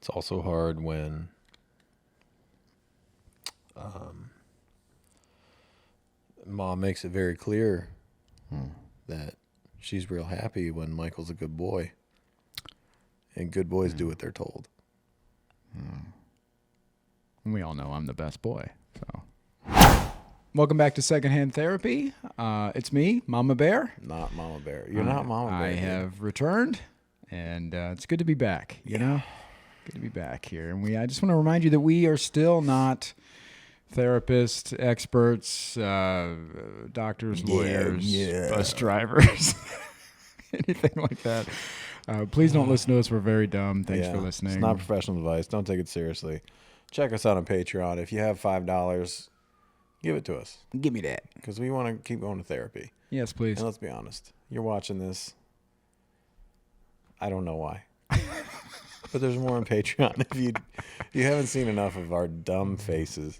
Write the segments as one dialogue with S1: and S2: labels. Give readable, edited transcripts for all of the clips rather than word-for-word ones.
S1: It's also hard when Mom makes it very clear that she's real happy when Michael's a good boy. And good boys do what they're told.
S2: We all know I'm the best boy. So, welcome back to Secondhand Therapy. It's me, Mama Bear.
S1: Not Mama Bear. You're not Mama Bear.
S2: I have returned, and it's good to be back. You know, good to be back here. And I just want to remind you that we are still not therapists, experts, doctors, lawyers, bus drivers, anything like that. Please don't listen to us. We're very dumb. Thanks for listening.
S1: It's not professional advice. Don't take it seriously. Check us out on Patreon. If you have $5, give it to us.
S2: Give me that.
S1: Because we want to keep going to therapy.
S2: Yes, please.
S1: And let's be honest. You're watching this. I don't know why. But there's more on Patreon. If you haven't seen enough of our dumb faces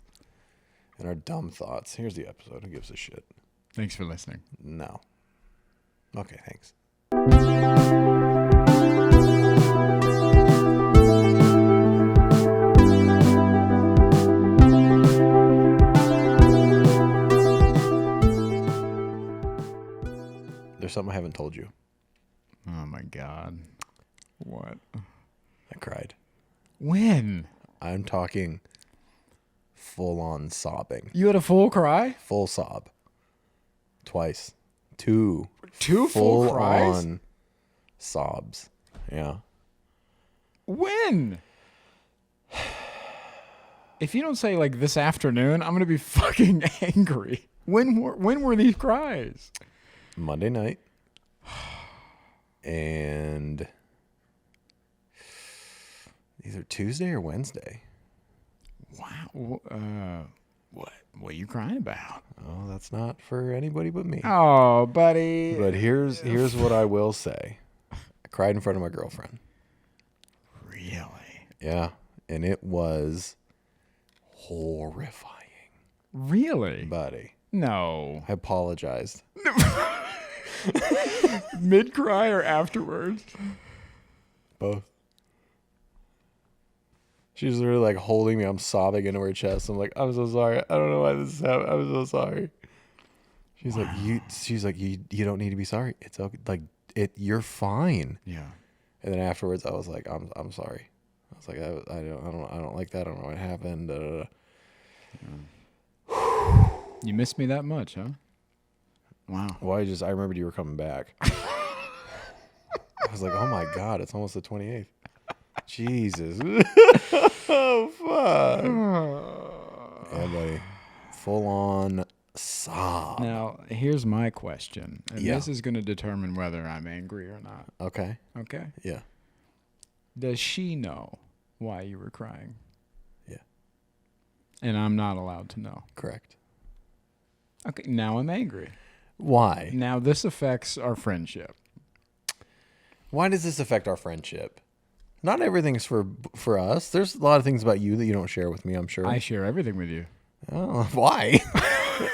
S1: and our dumb thoughts, here's the episode. Who gives a shit?
S2: Thanks for listening.
S1: No. Okay, thanks. There's something I haven't told you.
S2: Oh, my God. What?
S1: I cried.
S2: When?
S1: I'm talking full-on sobbing.
S2: You had a full cry?
S1: Full sob. Twice. Two
S2: full cries?
S1: Full-on sobs. Yeah.
S2: When? If you don't say, like, this afternoon, I'm going to be fucking angry. When were these cries?
S1: Monday night. And either Tuesday or Wednesday.
S2: Wow. What are you crying about?
S1: Oh, that's not for anybody but me.
S2: Oh, buddy.
S1: But here's what I will say. I cried in front of my girlfriend.
S2: Really?
S1: Yeah. And it was horrifying.
S2: Really?
S1: Buddy.
S2: No.
S1: I apologized.
S2: Mid-cry or afterwards?
S1: Both. She's literally like holding me. I'm sobbing into her chest. I'm like, I'm so sorry. I don't know why this is happening. I'm so sorry. She's like, you don't need to be sorry. It's okay. Like you're fine.
S2: Yeah.
S1: And then afterwards, I was like, I'm sorry. I was like, I don't like that. I don't know what happened. Da, da, da.
S2: You missed me that much, huh? Wow.
S1: Well, I remembered you were coming back. I was like, oh my God, it's almost the 28th. Jesus. Oh, fuck. Yeah, buddy. Full on sob.
S2: Now, here's my question. And
S1: Yeah.
S2: this is going to determine whether I'm angry or not.
S1: Okay.
S2: Okay?
S1: Yeah.
S2: Does she know why you were crying?
S1: Yeah.
S2: And I'm not allowed to know.
S1: Correct.
S2: Okay, now I'm angry.
S1: Why?
S2: Now this affects our friendship.
S1: Why does this affect our friendship? Not everything's for us. There's a lot of things about you that you don't share with me, I'm sure.
S2: I share everything with you.
S1: Oh, why?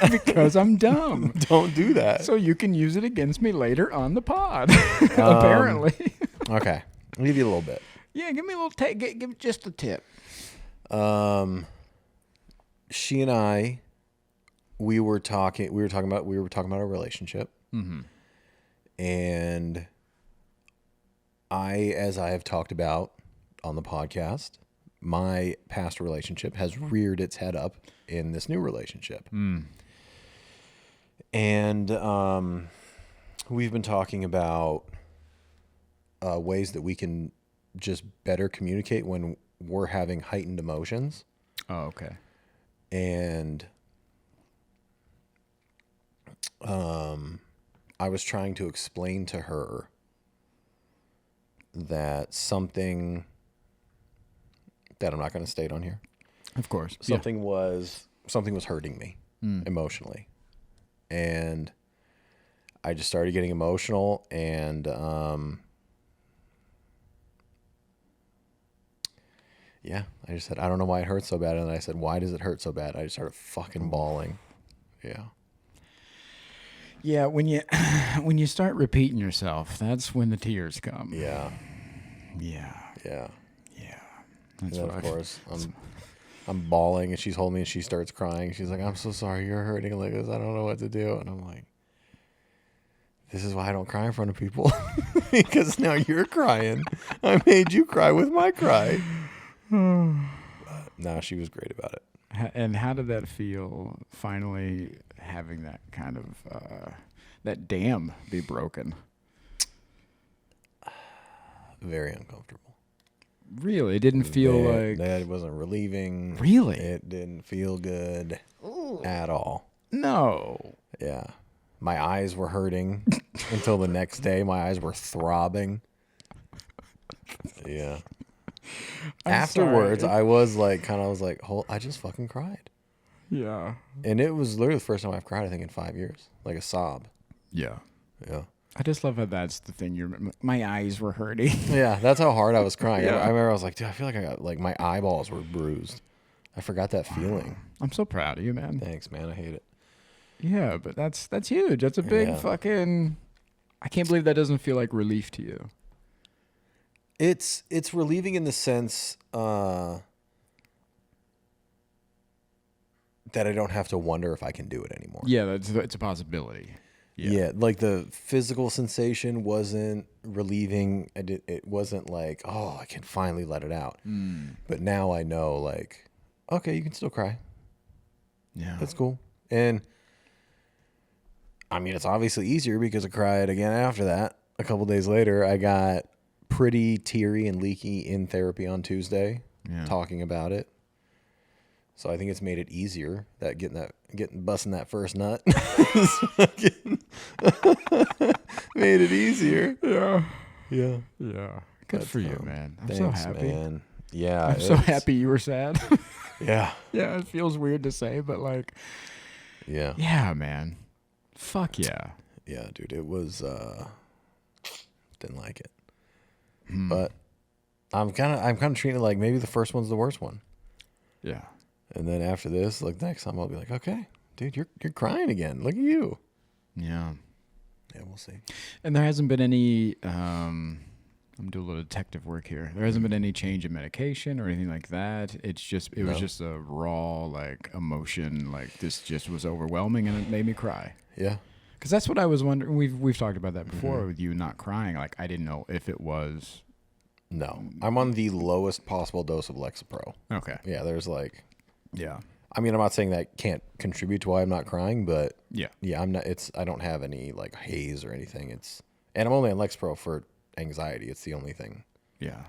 S2: Because I'm dumb.
S1: Don't do that.
S2: So you can use it against me later on the pod. Apparently.
S1: Okay. I'll give you a little bit.
S2: Yeah, give me a little give just a tip.
S1: She and I, we were talking about our relationship.
S2: Mm-hmm.
S1: And as I have talked about on the podcast, my past relationship has reared its head up in this new relationship. And we've been talking about ways that we can just better communicate when we're having heightened emotions.
S2: Oh, okay.
S1: And I was trying to explain to her that something that I'm not going to state on here.
S2: Of course.
S1: Something was hurting me emotionally. And I just started getting emotional, and I just said, I don't know why it hurts so bad. And then I said, why does it hurt so bad? I just started fucking bawling. Yeah.
S2: Yeah, when you start repeating yourself, that's when the tears come.
S1: Yeah.
S2: Yeah.
S1: Yeah.
S2: Yeah. That's
S1: And then,
S2: what
S1: of course, I'm bawling, and she's holding me, and she starts crying. She's like, "I'm so sorry you're hurting like this. I don't know what to do." And I'm like, "This is why I don't cry in front of people, because now you're crying. I made you cry with my cry." But no, she was great about it.
S2: And how did that feel? Finally having that kind of that dam be broken.
S1: Very uncomfortable.
S2: Really, it didn't feel like
S1: that wasn't relieving.
S2: Really?
S1: It didn't feel good at all.
S2: No.
S1: Yeah. My eyes were hurting until the next day. My eyes were throbbing. Yeah. Afterwards,
S2: sorry.
S1: I was like, I just fucking cried.
S2: Yeah.
S1: And it was literally the first time I've cried, I think, in 5 years. Like a sob.
S2: Yeah.
S1: Yeah.
S2: I just love how that's the thing. My eyes were hurting.
S1: Yeah, that's how hard I was crying.
S2: Yeah.
S1: I remember I was like, dude, I feel like I got, like, my eyeballs were bruised. I forgot that feeling.
S2: I'm so proud of you, man.
S1: Thanks, man. I hate it.
S2: Yeah, but that's huge. That's a big fucking. I can't believe that doesn't feel like relief to you.
S1: It's relieving in the sense that I don't have to wonder if I can do it anymore.
S2: Yeah, it's a possibility.
S1: Yeah, like the physical sensation wasn't relieving. It wasn't like, oh, I can finally let it out. But now I know, like, okay, you can still cry.
S2: Yeah.
S1: That's cool. And I mean, it's obviously easier because I cried again after that. A couple days later, I got pretty teary and leaky in therapy on Tuesday, talking about it. So I think it's made it easier that busting that first nut made it easier.
S2: Yeah.
S1: Yeah.
S2: Yeah. Good for you, man. I'm
S1: Thanks,
S2: so happy.
S1: man. Yeah.
S2: I'm so happy you were sad.
S1: Yeah.
S2: Yeah, it feels weird to say, but like,
S1: Yeah.
S2: yeah, man. Fuck yeah.
S1: Yeah, dude. It was didn't like it. But I'm kinda treating it like maybe the first one's the worst one.
S2: Yeah.
S1: And then after this, like next time I'll be like, okay, dude, you're crying again. Look at you.
S2: Yeah.
S1: Yeah, we'll see.
S2: And there hasn't been any I'm doing a little detective work here. There hasn't been any change in medication or anything like that. It was just a raw like emotion, like this just was overwhelming and it made me cry.
S1: Yeah.
S2: Cuz that's what I was wondering. We've talked about that before with you not crying. Like I didn't know if it was.
S1: No. I'm on the lowest possible dose of Lexapro.
S2: Okay.
S1: Yeah, there's like,
S2: Yeah.
S1: I mean, I'm not saying that can't contribute to why I'm not crying, but
S2: Yeah.
S1: yeah, I don't have any like haze or anything. And I'm only on Lexapro for anxiety. It's the only thing
S2: Yeah.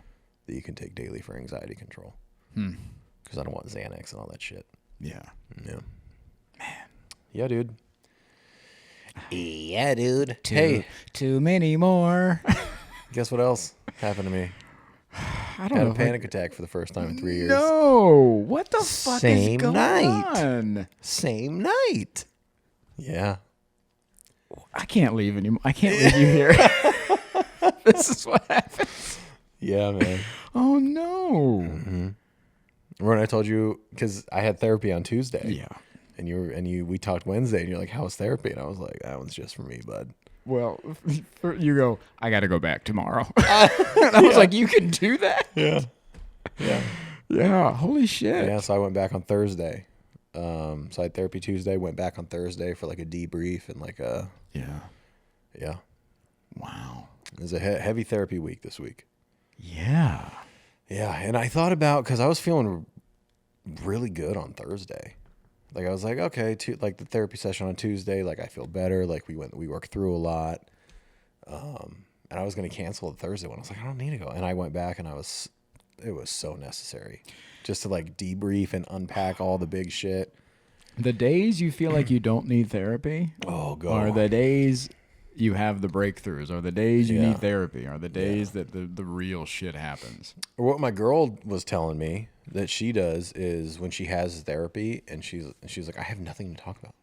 S1: that you can take daily for anxiety control. Because I don't want Xanax and all that shit.
S2: Yeah.
S1: Yeah. Man. Yeah, dude. Yeah, dude.
S2: Too many more.
S1: Guess what else happened to me?
S2: I don't
S1: Had
S2: know.
S1: a panic attack for the first time in 3 years.
S2: No. What the fuck
S1: Same
S2: is going
S1: night.
S2: on?
S1: Same night. Yeah.
S2: I can't leave anymore. I can't leave you here. This is what happens.
S1: Yeah, man.
S2: Oh no.
S1: Remember I told you, because I had therapy on Tuesday.
S2: Yeah.
S1: And we talked Wednesday, and you're like, "How's therapy?" And I was like, "That one's just for me, bud."
S2: Well, you go, I got to go back tomorrow. And I was like, you can do that?
S1: Yeah. Yeah.
S2: Yeah. Holy shit.
S1: Yeah. So I went back on Thursday. So I had therapy Tuesday. Went back on Thursday for like a debrief and like a.
S2: Yeah.
S1: Yeah.
S2: Wow.
S1: It was a heavy therapy week this week.
S2: Yeah.
S1: Yeah, and I thought about, because I was feeling really good on Thursday. Like I was like, okay, like the therapy session on Tuesday, like I feel better. Like we worked through a lot. And I was going to cancel the Thursday one. I was like, I don't need to go. And I went back and it was so necessary just to like debrief and unpack all the big shit.
S2: The days you feel like you don't need therapy are the days you have the breakthroughs, or the days you need therapy, are the days that the real shit happens.
S1: Or what my girl was telling me that she does is when she has therapy and she's like, I have nothing to talk about.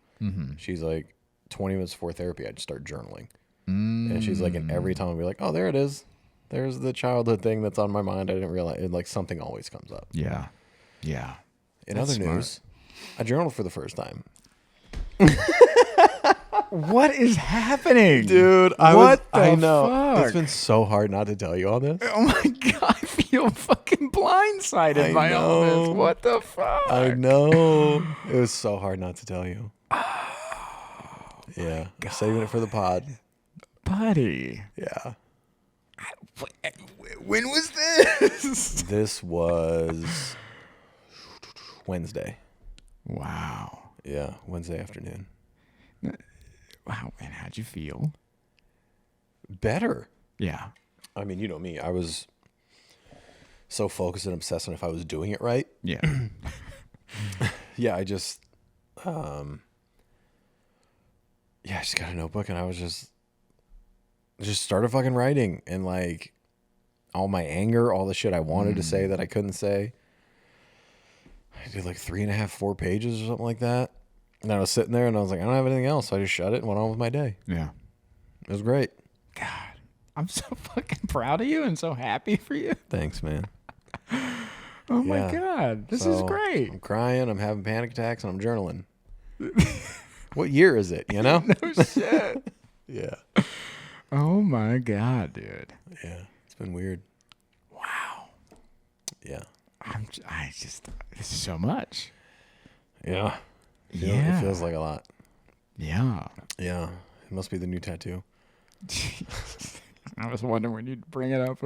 S1: She's like, 20 minutes before therapy, I just start journaling. And she's like, and every time I'll be like, oh, there it is. There's the childhood thing that's on my mind. I didn't realize it. Like something always comes up.
S2: Yeah. Yeah.
S1: In other news, I journaled for the first time.
S2: What is happening?
S1: Dude, I know.
S2: Fuck?
S1: It's been so hard not to tell you all this.
S2: Oh my God, I feel fucking blindsided
S1: I
S2: by all this.
S1: know.
S2: What the fuck?
S1: I know. It was so hard not to tell you. Yeah. I'm saving it for the pod.
S2: Buddy.
S1: Yeah.
S2: When was this?
S1: This was Wednesday.
S2: Wow.
S1: Yeah, Wednesday afternoon.
S2: Wow, and how'd you feel?
S1: Better.
S2: Yeah.
S1: I mean, you know me. I was so focused and obsessed on if I was doing it right.
S2: Yeah.
S1: Yeah, I just got a notebook and I was just started fucking writing, and like all my anger, all the shit I wanted to say that I couldn't say. I did like 3.5, 4 pages or something like that. And I was sitting there and I was like, I don't have anything else. So I just shut it and went on with my day.
S2: Yeah.
S1: It was great.
S2: God, I'm so fucking proud of you and so happy for you.
S1: Thanks, man.
S2: Oh my
S1: Yeah.
S2: God, this is great.
S1: I'm crying. I'm having panic attacks and I'm journaling. What year is it, you know?
S2: No shit.
S1: Yeah.
S2: Oh my God, dude.
S1: Yeah. It's been weird.
S2: Wow.
S1: Yeah.
S2: This is so much.
S1: Yeah.
S2: Yeah.
S1: It feels like a lot.
S2: Yeah.
S1: Yeah. It must be the new tattoo.
S2: I was wondering when you'd bring it up.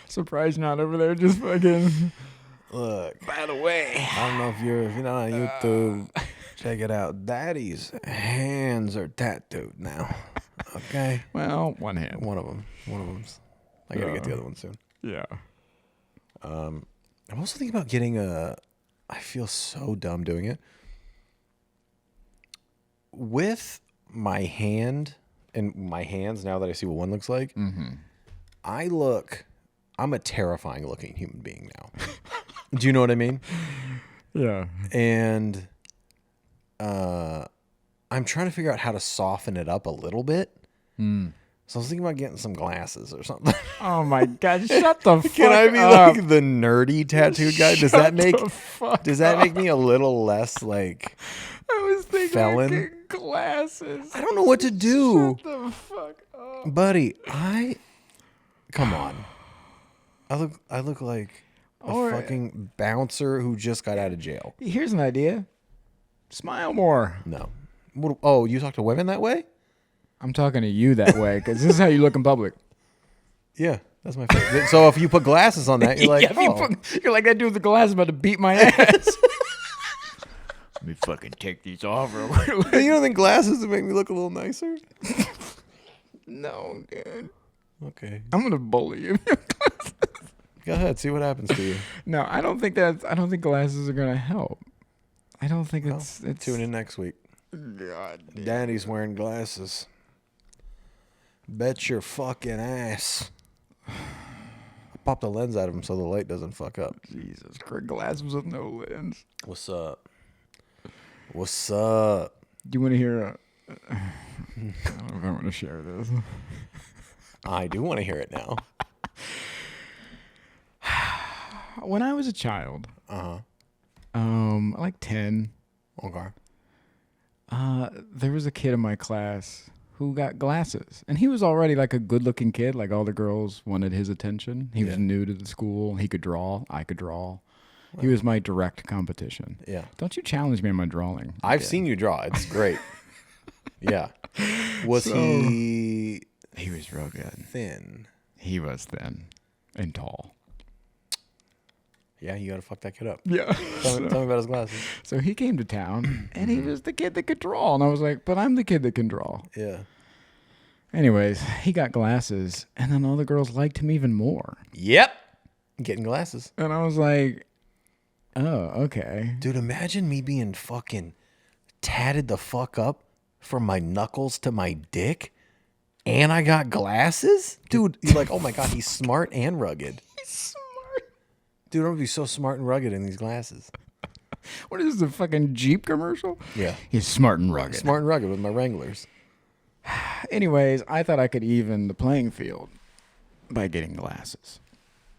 S2: Surprised not over there just fucking.
S1: Look.
S2: By the way.
S1: I don't know if you're not on YouTube. Check it out. Daddy's hands are tattooed now. Okay.
S2: Well, one hand.
S1: One of them's. I gotta get the other one soon.
S2: Yeah.
S1: I'm also thinking about getting I feel so dumb doing it. With my hand and my hands, now that I see what one looks like, I'm a terrifying looking human being now. Do you know what I mean?
S2: Yeah.
S1: And I'm trying to figure out how to soften it up a little bit. So I was thinking about getting some glasses or something.
S2: Oh my God! Shut the fuck up.
S1: Can I be like the nerdy tattooed guy? Does that make me a little less like
S2: I was thinking
S1: felon?
S2: getting glasses.
S1: I don't know what to do.
S2: Shut the fuck up.
S1: Buddy, come on. I look like a fucking bouncer who just got out of jail.
S2: Here's an idea. Smile more.
S1: No. Oh, you talk to women that way?
S2: I'm talking to you that way because this is how you look in public.
S1: Yeah, that's my favorite. So if you put glasses on that, you're like,
S2: you're like that dude with the glasses about to beat my ass. Let me fucking take these off real quick.
S1: You don't think glasses would make me look a little nicer?
S2: No, dude.
S1: Okay.
S2: I'm gonna bully you.
S1: Go ahead, see what happens to you.
S2: No, I don't think glasses are gonna help. I don't think it's
S1: Tune in next week.
S2: God damn.
S1: Daddy's wearing glasses. Bet your fucking ass. I popped the lens out of him so the light doesn't fuck up.
S2: Jesus Christ, glasses with no lens.
S1: What's up? What's up?
S2: Do you want to hear I don't know if I want to share this.
S1: I do want to hear it now.
S2: When I was a child, like 10,
S1: Okay.
S2: there was a kid in my class who got glasses, and he was already like a good-looking kid. Like all the girls wanted his attention. He was new to the school. He could draw. I could draw. He was my direct competition.
S1: Yeah.
S2: Don't you challenge me on my drawing.
S1: I've seen you draw. It's great. Yeah. Was he
S2: was real good.
S1: thin?
S2: He was thin and tall.
S1: Yeah, you gotta fuck that kid up.
S2: Yeah.
S1: Tell me about his glasses.
S2: So he came to town, and he was the kid that could draw. And I was like, but I'm the kid that can draw.
S1: Yeah.
S2: Anyways, he got glasses, and then all the girls liked him even more.
S1: Yep. Getting glasses.
S2: And I was like, oh, okay.
S1: Dude, imagine me being fucking tatted the fuck up from my knuckles to my dick, and I got glasses? Dude, you're like, oh my God, he's smart and rugged.
S2: He's smart.
S1: Dude, I'm gonna be so smart and rugged in these glasses.
S2: What is this, a fucking Jeep commercial?
S1: Yeah.
S2: He's smart and rugged.
S1: Smart and rugged with my Wranglers.
S2: Anyways, I thought I could even the playing field by getting glasses.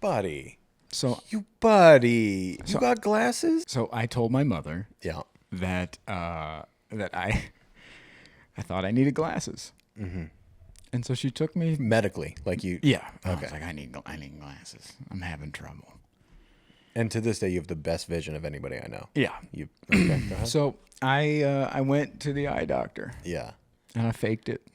S1: Buddy.
S2: So
S1: You got glasses?
S2: I told my mother
S1: Yeah.
S2: that I I thought I needed glasses.
S1: Mm-hmm.
S2: And so she took me.
S1: Medically, like you.
S2: Yeah. I
S1: Okay.
S2: was like, I need glasses. I'm having trouble.
S1: And to this day, you have the best vision of anybody I know.
S2: Yeah.
S1: You. Okay. Go ahead.
S2: So I went to the eye doctor.
S1: Yeah.
S2: And I faked it.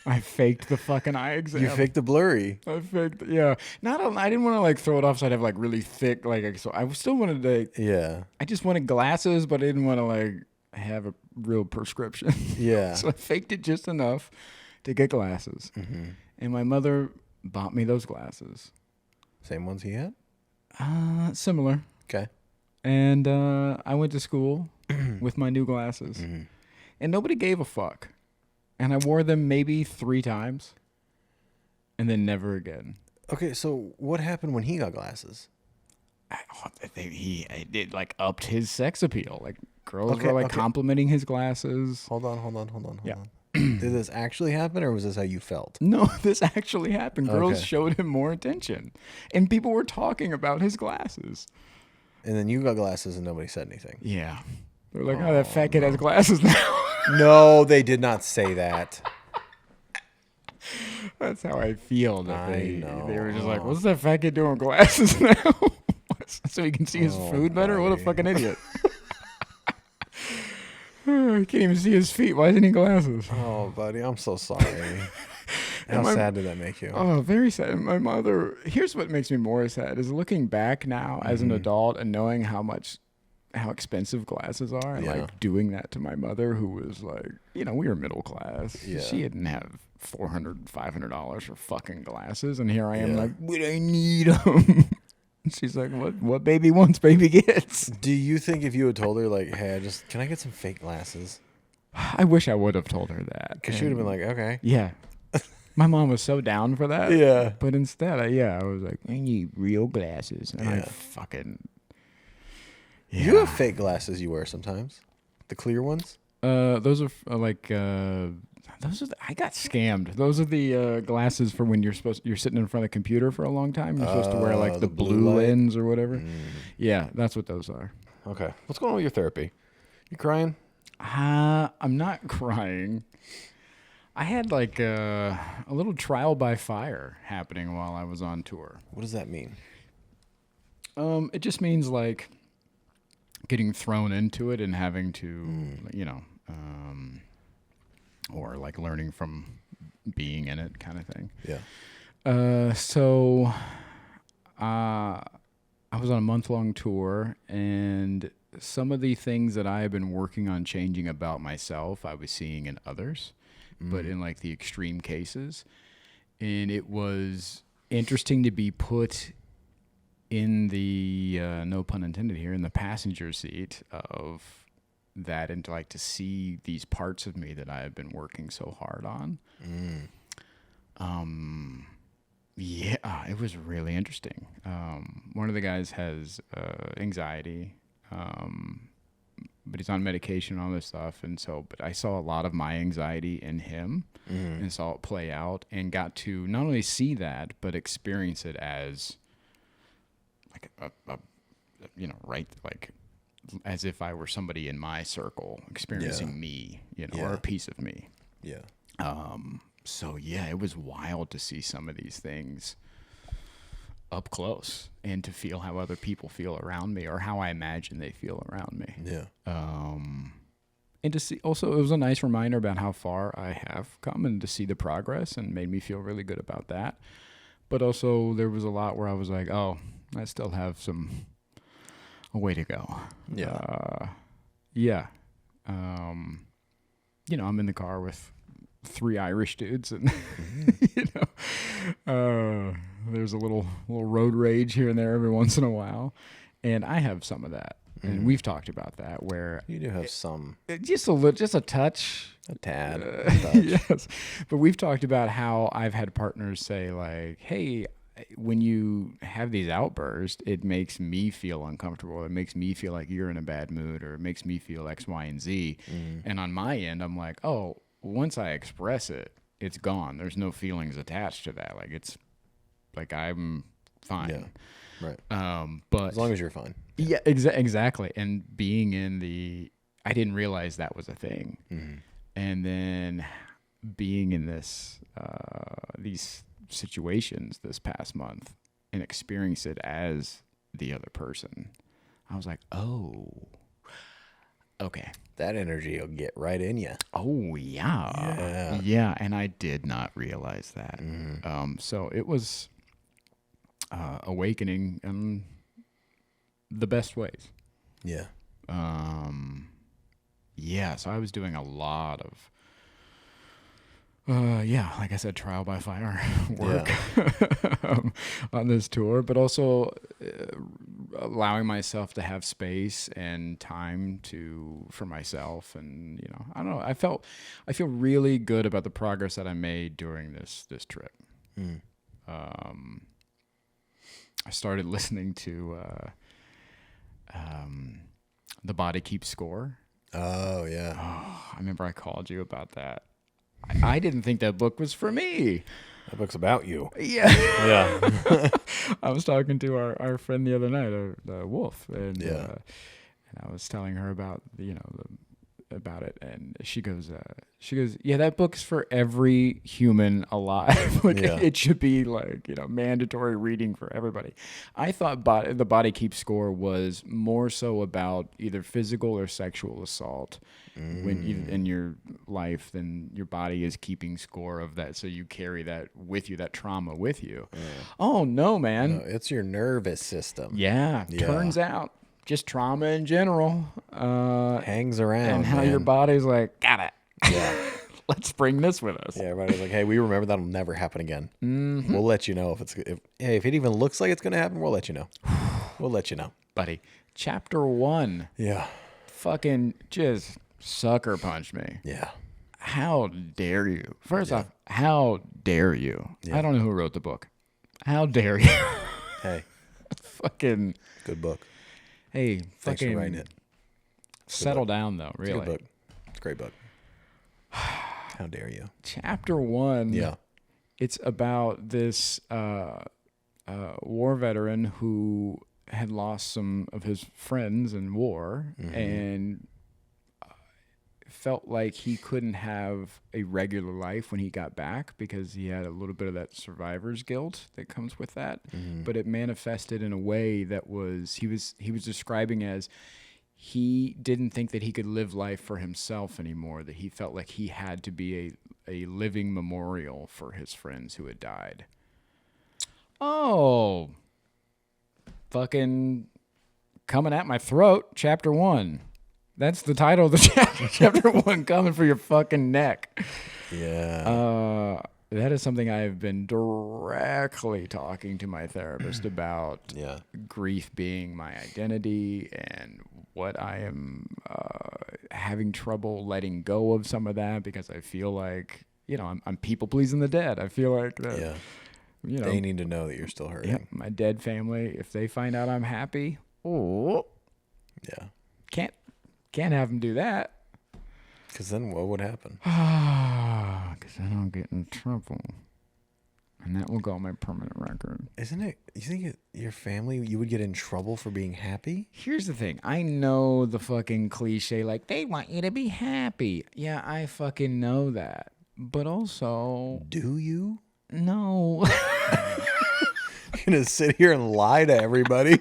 S2: I faked the fucking eye exam.
S1: You faked the blurry.
S2: I faked, yeah. I didn't want to like throw it off so I'd have like really thick, like, so I still wanted to,
S1: Yeah.
S2: I just wanted glasses, but I didn't want to like have a real prescription.
S1: Yeah.
S2: So I faked it just enough to get glasses.
S1: Mm-hmm.
S2: And my mother bought me those glasses.
S1: Same ones he had?
S2: Similar.
S1: Okay.
S2: And I went to school with my new glasses.
S1: Mm-hmm.
S2: And nobody gave a fuck. And I wore them maybe 3 times. And then never again.
S1: Okay, so what happened when he got glasses?
S2: He did like upped his sex appeal. Like girls
S1: Okay,
S2: were like
S1: okay.
S2: complimenting his glasses.
S1: Hold on.
S2: Yeah.
S1: Did this actually happen, or was this how you felt?
S2: No, this actually happened. Girls
S1: Okay.
S2: showed him more attention. And people were talking about his glasses.
S1: And then you got glasses and nobody said anything.
S2: Yeah. They're like, oh, that fat kid has glasses now.
S1: No, they did not say that.
S2: That's how I feel. That
S1: I
S2: they
S1: know.
S2: were just like, what's that fat kid doing with glasses now? So he can see his food better? What a
S1: buddy.
S2: fucking idiot. He can't even see his feet. Why isn't he glasses?
S1: Oh, buddy, I'm so sorry. How sad did that make you?
S2: Oh, very sad. My mother, here's what makes me more sad, is looking back now as an adult and knowing how expensive glasses are, and
S1: Yeah.
S2: like doing that to my mother, who was like, we were middle class.
S1: Yeah.
S2: She didn't have $400, $500 for fucking glasses. And here I am
S1: Yeah.
S2: like, but I need them. She's like, what baby wants, baby gets.
S1: Do you think if you had told her, like, hey, can I get some fake glasses?
S2: I wish I would have told her that.
S1: Because she would have been like, okay.
S2: Yeah. My mom was so down for that.
S1: Yeah.
S2: But instead, I was like, I need real glasses. And I
S1: Yeah.
S2: fucking...
S1: You have fake glasses you wear sometimes. The clear ones?
S2: Those are I got scammed. Those are the glasses for when you're sitting in front of the computer for a long time. You're supposed to wear like the blue
S1: light?
S2: lens or whatever. Yeah, that's what those are.
S1: Okay. What's going on with your therapy? You crying?
S2: I'm not crying. I had like a little trial by fire happening while I was on tour.
S1: What does that mean?
S2: It just means like getting thrown into it and having to, or like learning from being in it kind of thing.
S1: Yeah.
S2: So I was on a month-long tour, and some of the things that I have been working on changing about myself, I was seeing in others, but in like the extreme cases. And it was interesting to be put in the, no pun intended here, in the passenger seat of that, and to like to see these parts of me that I have been working so hard on. Yeah, it was really interesting. One of the guys has anxiety, but he's on medication and all this stuff. And so, but I saw a lot of my anxiety in him and saw it play out, and got to not only see that, but experience it as like right, like as if I were somebody in my circle experiencing me, or a piece of me.
S1: Yeah.
S2: So yeah, it was wild to see some of these things up close and to feel how other people feel around me, or how I imagine they feel around me.
S1: Yeah.
S2: And to see, also, it was a nice reminder about how far I have come, and to see the progress, and made me feel really good about that. But also there was a lot where I was like, oh, I still have a way to go.
S1: Yeah.
S2: Yeah. I'm in the car with 3 Irish dudes, and there's a little road rage here and there every once in a while, and I have some of that, and we've talked about that, where
S1: You do have some.
S2: just a touch,
S1: A tad.
S2: yes, but we've talked about how I've had partners say like, hey, when you have these outbursts, it makes me feel uncomfortable. It makes me feel like you're in a bad mood, or it makes me feel X, Y, and Z. And on my end, I'm like, oh, once I express it, it's gone. There's no feelings attached to that. Like, it's like I'm fine.
S1: Yeah. Right.
S2: But
S1: As long as you're fine.
S2: yeah, exactly. And being in I didn't realize that was a thing. and then being in these situations this past month and experience it as the other person, I was like, oh, okay.
S1: That energy will get right in you.
S2: Oh, yeah. Yeah, and I did not realize that. So it was awakening in the best ways.
S1: Yeah.
S2: Yeah, so I was doing a lot of, like I said, trial by fire work on this tour, but also allowing myself to have space and time for myself. And, I don't know, I feel really good about the progress that I made during this trip. I started listening to The Body Keeps Score.
S1: Oh, yeah.
S2: Oh, I remember I called you about that. I didn't think that book was for me.
S1: That book's about you.
S2: Yeah.
S1: Yeah.
S2: I was talking to our friend the other night, Wolf, and
S1: Yeah.
S2: and I was telling her about about it, and she goes, yeah, that book's for every human alive. Like,
S1: Yeah.
S2: it should be like mandatory reading for everybody. I thought The Body Keeps Score was more so about either physical or sexual assault when in your life, then your body is keeping score of that, so you carry that with you, that trauma with you. Oh no, man.
S1: No, it's your nervous system.
S2: Yeah, turns out just trauma in general
S1: Hangs around,
S2: and how
S1: man.
S2: your body's like, got it.
S1: Yeah.
S2: Let's bring this with us.
S1: Yeah, everybody's like, hey, we remember that'll never happen again. We'll let you know if it even looks like it's going to happen, we'll let you know. We'll let you know.
S2: Buddy, chapter 1
S1: Yeah.
S2: fucking just sucker punched me.
S1: Yeah.
S2: How dare you? First off, how dare you?
S1: Yeah.
S2: I don't know who wrote the book. How dare you?
S1: Hey,
S2: Fucking,
S1: good book.
S2: hey,
S1: Thanks for
S2: fucking
S1: writing it.
S2: settle down though,
S1: It's a
S2: really.
S1: good book. It's a great book. How dare you?
S2: Chapter 1.
S1: Yeah.
S2: It's about this war veteran who had lost some of his friends in war and felt like he couldn't have a regular life when he got back because he had a little bit of that survivor's guilt that comes with that. But it manifested in a way that he was describing as he didn't think that he could live life for himself anymore, that he felt like he had to be a living memorial for his friends who had died. Oh, fucking coming at my throat, chapter 1. That's the title of the chapter. Chapter 1 coming for your fucking neck.
S1: Yeah.
S2: That is something I've been directly talking to my therapist about.
S1: Yeah.
S2: Grief being my identity and what I am having trouble letting go of some of that because I feel like, I'm people pleasing the dead. I feel like that,
S1: Yeah. They need to know that you're still hurting.
S2: Yeah, my dead family, if they find out I'm happy, oh,
S1: Yeah.
S2: can't have them do that.
S1: Because then what would happen?
S2: Because then I'll get in trouble. And that will go on my permanent record.
S1: Isn't it? You think your family, you would get in trouble for being happy?
S2: Here's the thing. I know the fucking cliche, like, they want you to be happy. Yeah, I fucking know that. But also,
S1: Do you?
S2: no.
S1: You're going to sit here and lie to everybody?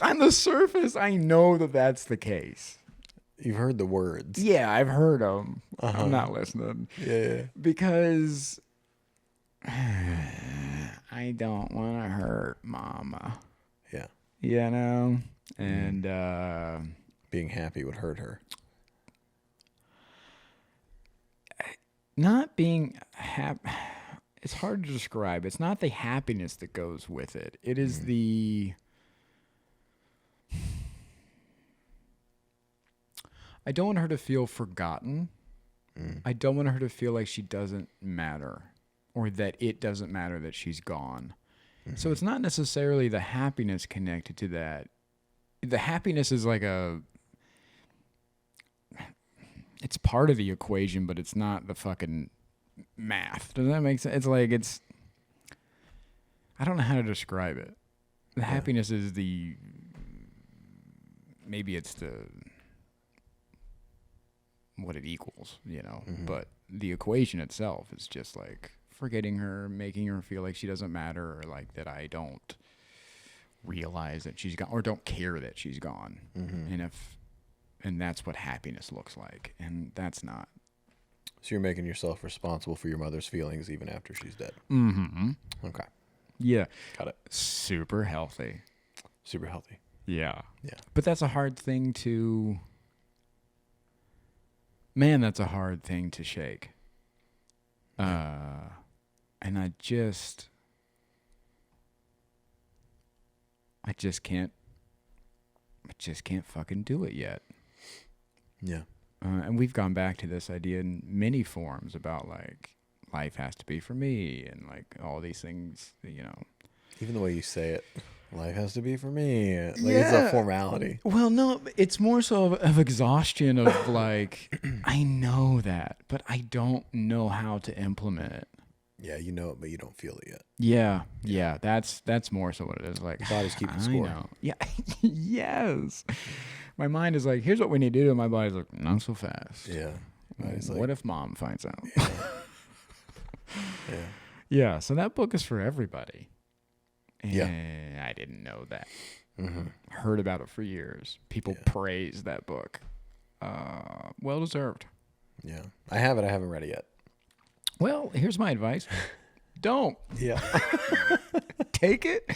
S2: On the surface, I know that that's the case.
S1: You've heard the words.
S2: Yeah, I've heard them. I'm not listening.
S1: Yeah.
S2: Because I don't want to hurt mama.
S1: Yeah.
S2: And
S1: Being happy would hurt her.
S2: not being happy, it's hard to describe. It's not the happiness that goes with it. It is I don't want her to feel forgotten. I don't want her to feel like she doesn't matter or that it doesn't matter that she's gone. So it's not necessarily the happiness connected to that. The happiness is like it's part of the equation, but it's not the fucking math. Does that make sense? It's like I don't know how to describe it. The happiness is maybe it's the what it equals, but the equation itself is just like forgetting her, making her feel like she doesn't matter, or like that I don't realize that she's gone or don't care that she's gone. And that's what happiness looks like. And that's not.
S1: So you're making yourself responsible for your mother's feelings even after she's dead. Okay.
S2: Yeah.
S1: Got it.
S2: Super healthy.
S1: Super healthy.
S2: Yeah.
S1: Yeah.
S2: But that's a hard thing to, man, that's a hard thing to shake. And I just can't fucking do it yet.
S1: Yeah.
S2: And we've gone back to this idea in many forms about like life has to be for me and like all these things,
S1: Even the way you say it, life has to be for me. Like it's a formality.
S2: Well, no, it's more so of exhaustion of like, I know that, but I don't know how to implement it.
S1: Yeah, you know it, but you don't feel it yet.
S2: Yeah. That's more so what it is. Like,
S1: Your body's keeping score.
S2: know. Yeah. Yes. My mind is like, here's what we need to do. And my body's like, not so fast.
S1: Yeah.
S2: What if mom finds out?
S1: Yeah.
S2: Yeah. So that book is for everybody. And
S1: Yeah.
S2: I didn't know that. Heard about it for years. People praise that book. Well deserved.
S1: Yeah. I have it. I haven't read it yet.
S2: Well, here's my advice. Don't.
S1: Yeah.
S2: Take it,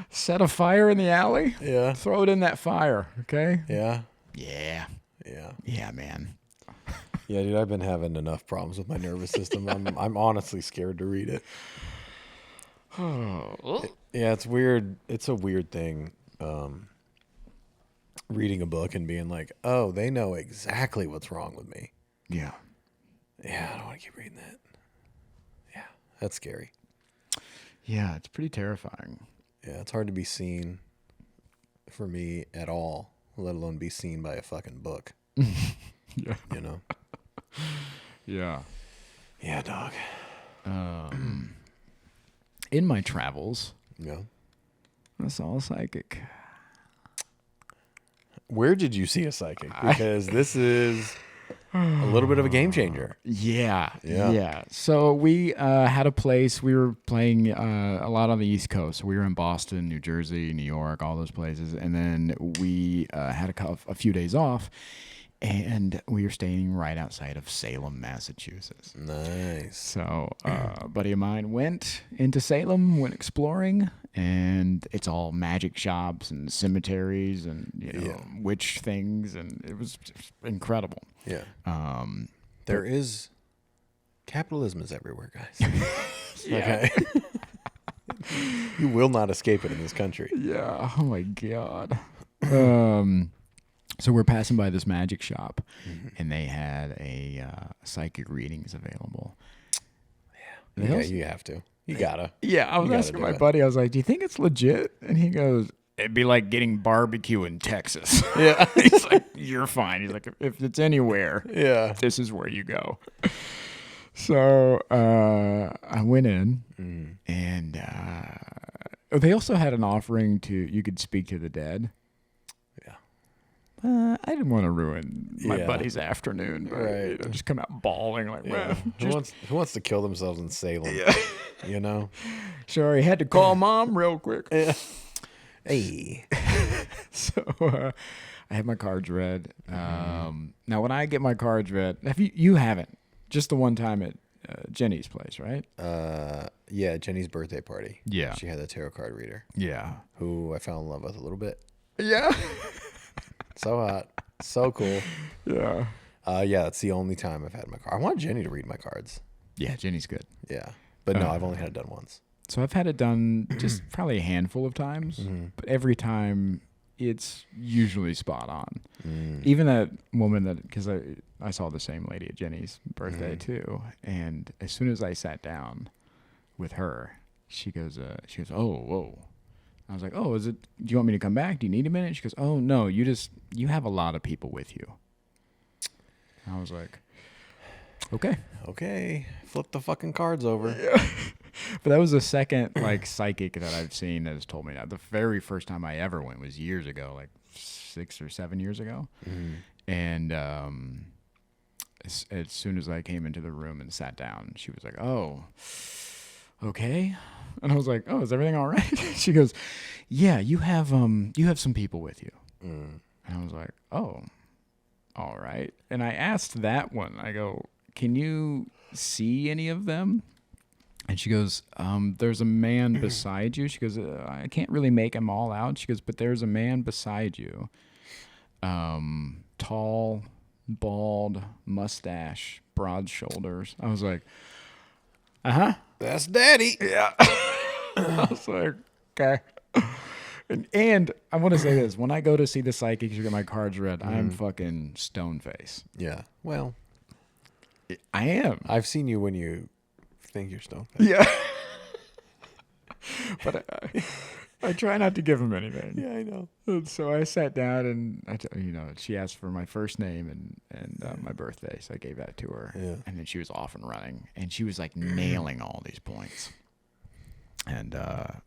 S2: set a fire in the alley,
S1: Yeah.
S2: throw it in that fire, okay?
S1: Yeah.
S2: Yeah.
S1: Yeah.
S2: Yeah, man.
S1: Yeah, dude, I've been having enough problems with my nervous system. I'm honestly scared to read it. Yeah, it's weird. It's a weird thing, reading a book and being like, oh, they know exactly what's wrong with me.
S2: Yeah.
S1: Yeah, I don't want to keep reading that. Yeah, that's scary.
S2: Yeah, it's pretty terrifying.
S1: Yeah, it's hard to be seen for me at all, let alone be seen by a fucking book.
S2: Yeah. Yeah.
S1: Yeah, dog.
S2: In my travels,
S1: Yeah.
S2: I saw a psychic.
S1: Where did you see a psychic? Because this is a little bit of a game changer.
S2: Yeah. So we had a place. We were playing a lot on the East Coast. We were in Boston, New Jersey, New York, all those places. And then we had a few days off. And we were staying right outside of Salem, Massachusetts.
S1: Nice.
S2: So a buddy of mine went into Salem, went exploring, and it's all magic shops and cemeteries and witch things, and it was just incredible.
S1: Yeah. There is capitalism is everywhere, guys. Okay. You will not escape it in this country.
S2: Yeah. Oh my God. So we're passing by this magic shop, and they had a psychic readings available.
S1: Yeah, you have to. You gotta.
S2: Yeah, I was asking my buddy. I was like, "Do you think it's legit?" And he goes, "It'd be like getting barbecue in Texas."
S1: Yeah.
S2: He's like, "You're fine." He's like, "If it's anywhere, this is where you go." So I went in, and they also had an offering you could speak to the dead. I didn't want to ruin my buddy's afternoon, but just come out bawling like,
S1: who wants to kill themselves in Salem? Yeah.
S2: Sorry, had to call mom real quick.
S1: Yeah. Hey.
S2: So I had my cards read. Now, when I get my cards read, you haven't, just the one time at Jenny's place, right?
S1: Yeah, Jenny's birthday party.
S2: Yeah.
S1: She had a tarot card reader.
S2: Yeah.
S1: Who I fell in love with a little bit.
S2: Yeah.
S1: So hot. So cool.
S2: Yeah.
S1: Yeah, that's the only time I've had my card. I want Jenny to read my cards.
S2: Yeah, Jenny's good.
S1: Yeah. But no, I've only had it done once.
S2: So I've had it done just probably a handful of times, but every time it's usually spot on. Even that woman because I saw the same lady at Jenny's birthday too. And as soon as I sat down with her, she goes, oh, whoa. I was like, oh, do you want me to come back? Do you need a minute? She goes, oh, no, you have a lot of people with you. I was like, okay.
S1: Flip the fucking cards over.
S2: Yeah. But that was the second psychic that I've seen that has told me that. The very first time I ever went was years ago, like 6 or 7 years ago. And as soon as I came into the room and sat down, she was like, "Oh, okay." And I was like, "Oh, is everything all right?" She goes, "Yeah, you have some people with you."
S1: Mm.
S2: And I was like, "Oh, all right." And I asked that one. I go, "Can you see any of them?" And she goes, "There's a man beside you." She goes, "I can't really make them all out." She goes, "But there's a man beside you. Tall, bald, mustache, broad shoulders." I was like, "Uh-huh."
S1: That's daddy.
S2: Yeah. I was like, "Okay." And I want to say this. When I go to see the psychic to get my cards read, I'm fucking stone face.
S1: Yeah. Well,
S2: I am.
S1: I've seen you when you think you're stoned.
S2: Yeah. But I try not to give him anything.
S1: Yeah, I know.
S2: And so I sat down and she asked for my first name and my birthday, so I gave that to her.
S1: Yeah.
S2: And then she was off and running, and she was like nailing all these points. And at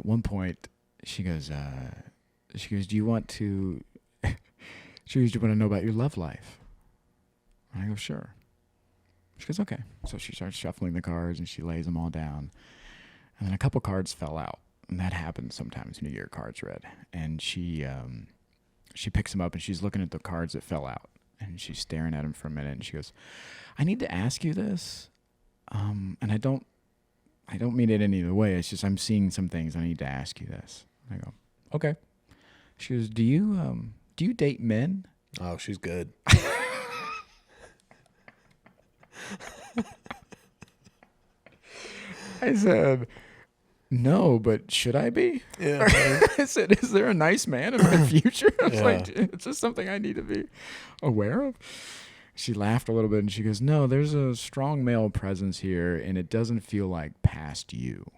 S2: one point, she goes, "Do you want to?" She goes, "Do you want to know about your love life?" And I go, "Sure." She goes, "Okay." So she starts shuffling the cards and she lays them all down. And then a couple cards fell out. And that happens sometimes when you get your cards read. And she picks them up and she's looking at the cards that fell out. And she's staring at them for a minute. And she goes, "I need to ask you this. And I don't mean it any other way. It's just I'm seeing some things. I need to ask you this." I go, "Okay." She goes, "Do you date men?"
S1: Oh, she's good.
S2: I said, "No, but should I be?"
S1: Yeah.
S2: I said, "Is there a nice man in my future?" I was
S1: Yeah.
S2: like, "It's just something I need to be aware of." She laughed a little bit and she goes, "No, there's a strong male presence here and it doesn't feel like past you."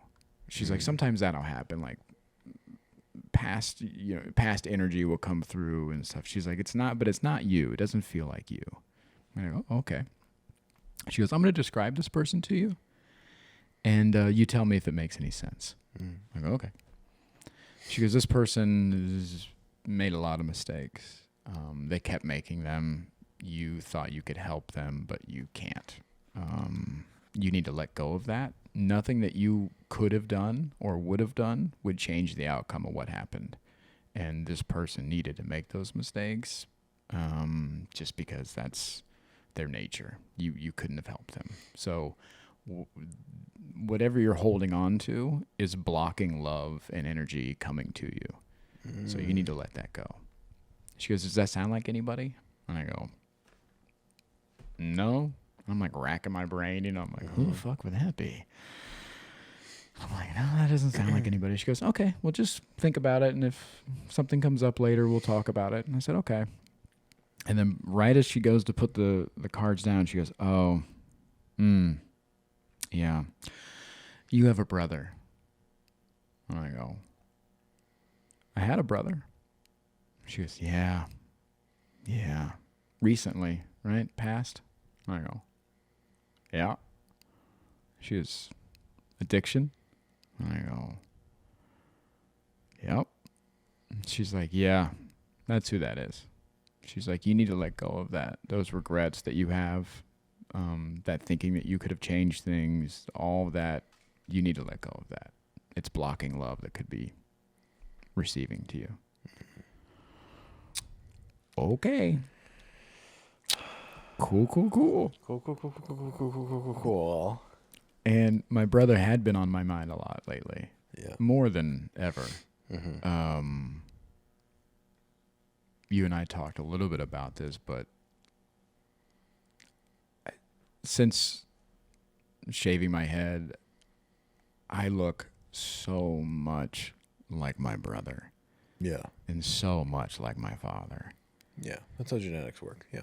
S2: She's like, "Sometimes that'll happen, like past energy will come through and stuff." She's like, "It's not you. It doesn't feel like you." And I go, "Okay." She goes, "I'm going to describe this person to you. And you tell me if it makes any sense." I go, "Okay." She goes, "This person has made a lot of mistakes. They kept making them. You thought you could help them, but you can't. You need to let go of that. Nothing that you could have done or would have done would change the outcome of what happened. And this person needed to make those mistakes just because that's their nature. You couldn't have helped them. So whatever you're holding on to is blocking love and energy coming to you. So you need to let that go." She goes, "Does that sound like anybody?" And I go, "No." I'm like racking my brain, I'm like, "Who the fuck would that be?" I'm like, "No, that doesn't sound like anybody." She goes, "Okay, well, just think about it, and if something comes up later, we'll talk about it." And I said, "Okay." And then right as she goes to put the cards down, she goes, "Oh, yeah, you have a brother." And I go, "I had a brother." She goes, Yeah. Recently, right? Passed?" And I go, "Yeah." She goes, "Addiction?" And I go, "Yep." She's like, "Yeah, that's who that is." She's like, "You need to let go of that, those regrets that you have, that thinking that you could have changed things, all of that, you need to let go of that. It's blocking love that could be receiving to you." Okay. Cool.
S1: Cool.
S2: And my brother had been on my mind a lot lately.
S1: Yeah.
S2: More than ever.
S1: Mm-hmm.
S2: You and I talked a little bit about this, but since shaving my head, I look so much like my brother.
S1: Yeah.
S2: And so much like my father.
S1: Yeah. That's how genetics work. Yeah.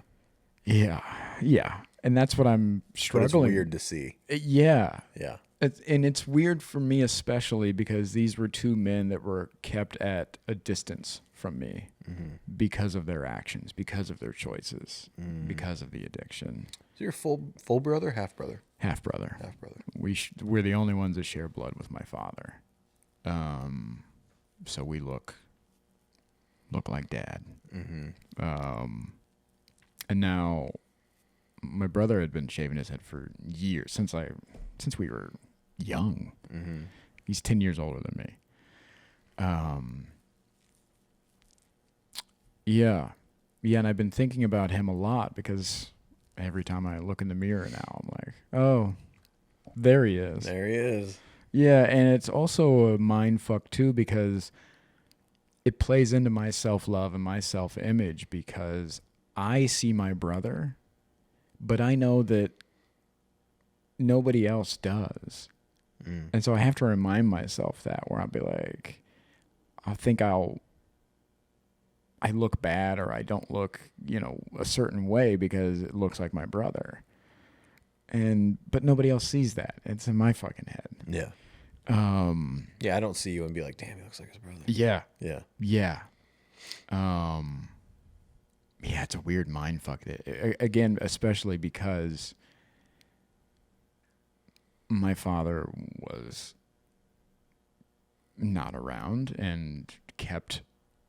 S2: Yeah. And that's what I'm struggling.
S1: But it's weird to see.
S2: Yeah.
S1: Yeah.
S2: And it's weird for me especially because these were two men that were kept at a distance from me because of their actions, because of their choices, because of the addiction.
S1: So you're full brother, half brother?
S2: Half brother.
S1: Half brother.
S2: We're the only ones that share blood with my father. So we look like dad.
S1: Mm-hmm.
S2: And now my brother had been shaving his head for years, since we were young.
S1: Mm-hmm.
S2: He's 10 years older than me. Yeah. Yeah, and I've been thinking about him a lot because every time I look in the mirror now, I'm like, oh, there he is.
S1: There he is.
S2: Yeah, and it's also a mind fuck too because it plays into my self-love and my self-image because I see my brother, but I know that nobody else does.
S1: Mm.
S2: And so I have to remind myself that, where I'll be like, I look bad or I don't look, a certain way because it looks like my brother. But nobody else sees that. It's in my fucking head.
S1: Yeah. Yeah, I don't see you and be like, damn, he looks like his brother.
S2: Yeah.
S1: Yeah.
S2: Yeah. Yeah, it's a weird mind fuck. Again, especially because my father was not around and kept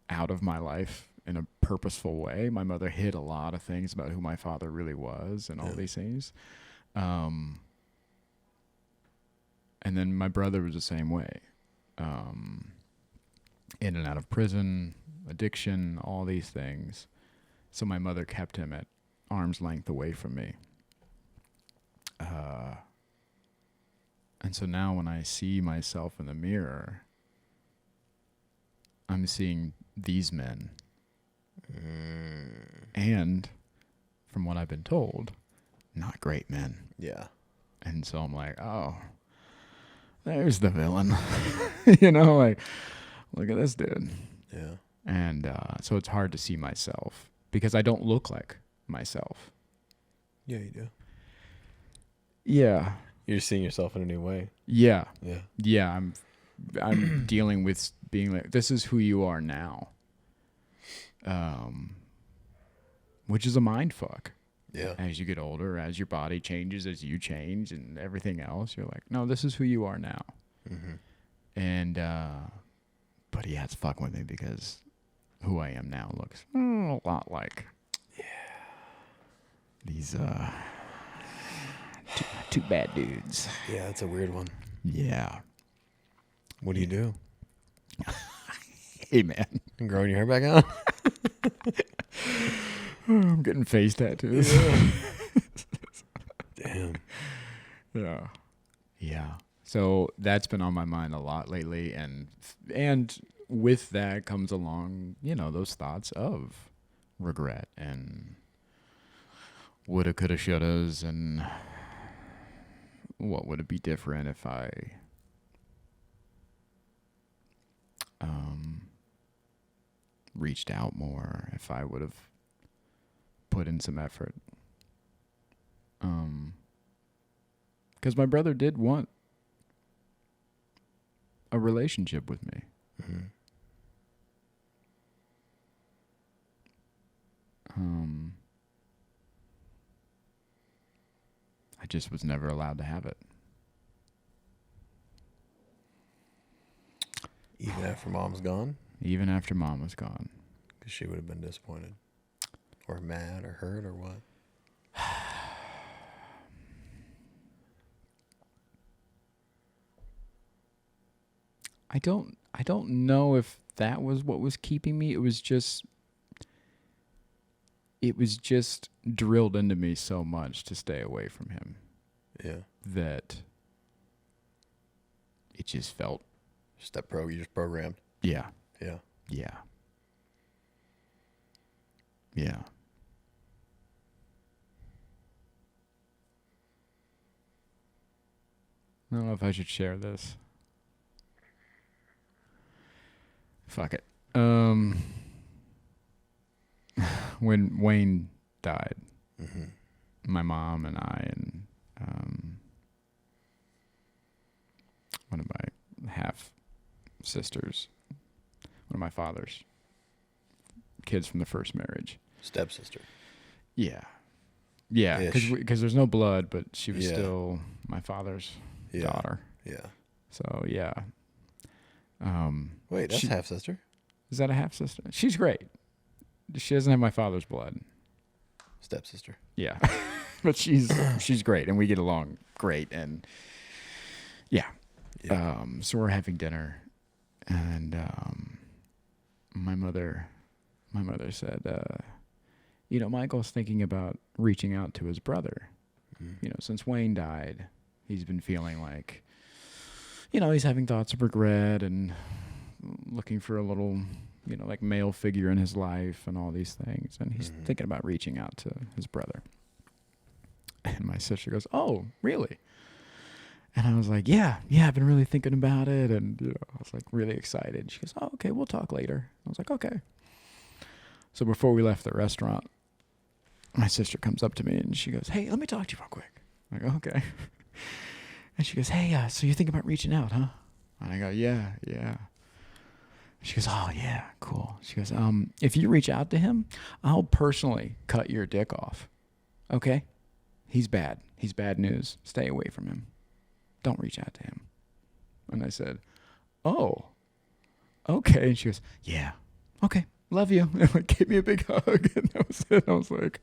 S2: out of my life in a purposeful way. My mother hid a lot of things about who my father really was and all these things. And then my brother was the same way. In and out of prison, addiction, all these things. So my mother kept him at arm's length away from me. And so now when I see myself in the mirror, I'm seeing these men. And from what I've been told, not great men.
S1: Yeah.
S2: And so I'm like, oh, there's the villain. Like, look at this dude.
S1: Yeah.
S2: And so it's hard to see myself because I don't look like myself.
S1: Yeah, you do.
S2: Yeah.
S1: You're seeing yourself in a new way.
S2: Yeah.
S1: Yeah.
S2: Yeah. I'm dealing with being like, this is who you are now. Which is a mind fuck.
S1: Yeah.
S2: As you get older, as your body changes, as you change and everything else, you're like, no, this is who you are now.
S1: Mm-hmm.
S2: And, but yeah, it's fucking with me because who I am now looks a lot like these, two bad dudes.
S1: Yeah, that's a weird one.
S2: Yeah.
S1: What do you do?
S2: Hey, man.
S1: Growing your hair back out?
S2: I'm getting face tattoos.
S1: Yeah. Damn.
S2: Yeah. Yeah. So that's been on my mind a lot lately. And with that comes along, those thoughts of regret and woulda, coulda, shouldas, and what would it be different if I reached out more, if I would have put in some effort. Because my brother did want a relationship with me.
S1: Mm-hmm.
S2: I just was never allowed to have it.
S1: Even after mom's gone?
S2: Even after mom was gone.
S1: Because she would have been disappointed. Or mad or hurt or what?
S2: I don't know if that was what was keeping me. It was just drilled into me so much to stay away from him.
S1: Yeah.
S2: That it just felt.
S1: You just programmed.
S2: Yeah.
S1: Yeah.
S2: Yeah. Yeah. I don't know if I should share this. Fuck it. When Wayne died,
S1: Mm-hmm.
S2: my mom and I and one of my half sisters, one of my father's kids from the first marriage.
S1: Stepsister.
S2: Yeah. Yeah, because there's no blood, but she was still my father's daughter.
S1: Yeah.
S2: So, yeah.
S1: Wait, that's half sister?
S2: Is that a half sister? She's great. She doesn't have my father's blood.
S1: Stepsister.
S2: Yeah. But she's great, and we get along great, and yeah. So we're having dinner, and my mother said, Michael's thinking about reaching out to his brother. Since Wayne died, he's been feeling like, he's having thoughts of regret and looking for a little, like male figure in his life and all these things. And he's thinking about reaching out to his brother. And my sister goes, "Oh, really?" And I was like, yeah, I've been really thinking about it. And, I was like really excited. She goes, "Oh, okay, we'll talk later." I was like, okay. So before we left the restaurant, my sister comes up to me and she goes, "Hey, let me talk to you real quick." I go, "Okay." And she goes, "Hey, so you're thinking about reaching out, huh?" And I go, yeah. She goes, "Oh, yeah, cool." She goes, "If you reach out to him, I'll personally cut your dick off. Okay? He's bad. He's bad news. Stay away from him. Don't reach out to him." And I said, "Oh, okay." And she goes, "Yeah, okay, love you." And like gave me a big hug. And that was it. I was like,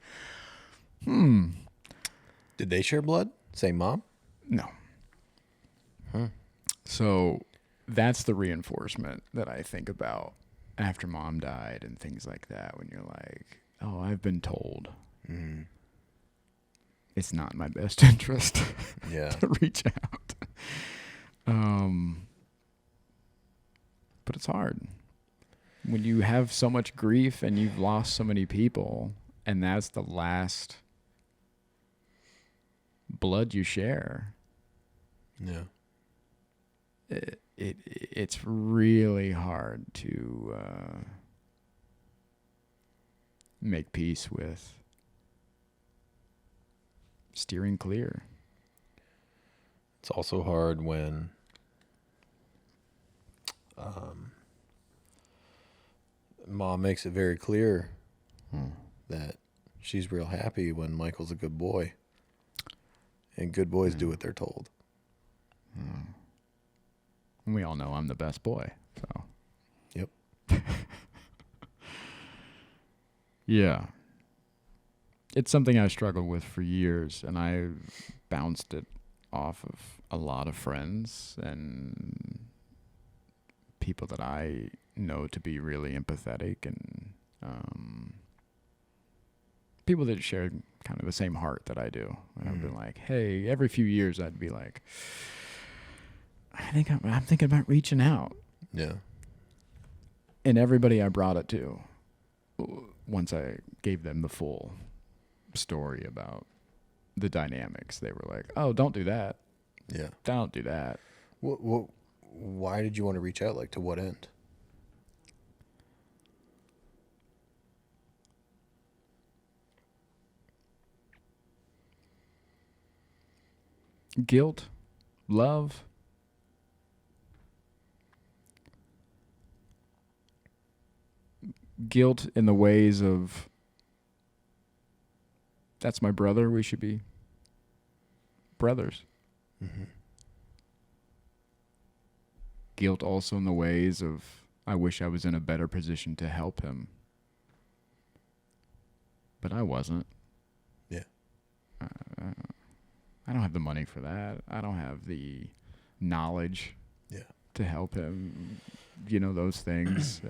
S1: Did they share blood? Same mom?
S2: No. So that's the reinforcement that I think about after mom died and things like that, when you're like, oh, I've been told it's not in my best interest to reach out. But it's hard when you have so much grief and you've lost so many people, and that's the last blood you share.
S1: Yeah.
S2: It's really hard to make peace with steering clear.
S1: It's also hard when mom makes it very clear that she's real happy when Michael's a good boy. And good boys do what they're told.
S2: And we all know I'm the best boy. So.
S1: Yep.
S2: Yeah. It's something I struggled with for years, and I bounced it off of a lot of friends and people that I know to be really empathetic, and people that share kind of the same heart that I do. And I've been like, hey, every few years I'd be like, I think I'm thinking about reaching out.
S1: Yeah.
S2: And everybody I brought it to, once I gave them the full story about the dynamics, they were like, oh, don't do that.
S1: Yeah.
S2: Don't do that.
S1: Why did you want to reach out? Like, to what end?
S2: Guilt, love. Guilt in the ways of, that's my brother, we should be brothers.
S1: Mm-hmm.
S2: Guilt also in the ways of, I wish I was in a better position to help him. But I wasn't.
S1: Yeah.
S2: I don't have the money for that. I don't have the knowledge to help him. Those things.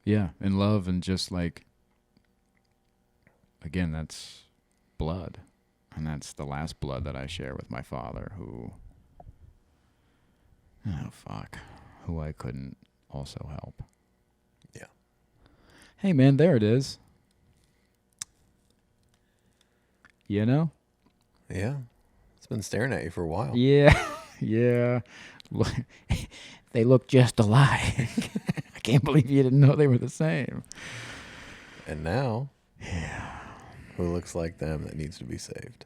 S2: Yeah, and love, and just like, again, that's blood. And that's the last blood that I share with my father, who I couldn't also help.
S1: Yeah.
S2: Hey, man, there it is.
S1: Yeah. It's been staring at you for a while.
S2: Yeah. Yeah. They look just alike. I can't believe you didn't know they were the same.
S1: And now, who looks like them that needs to be saved?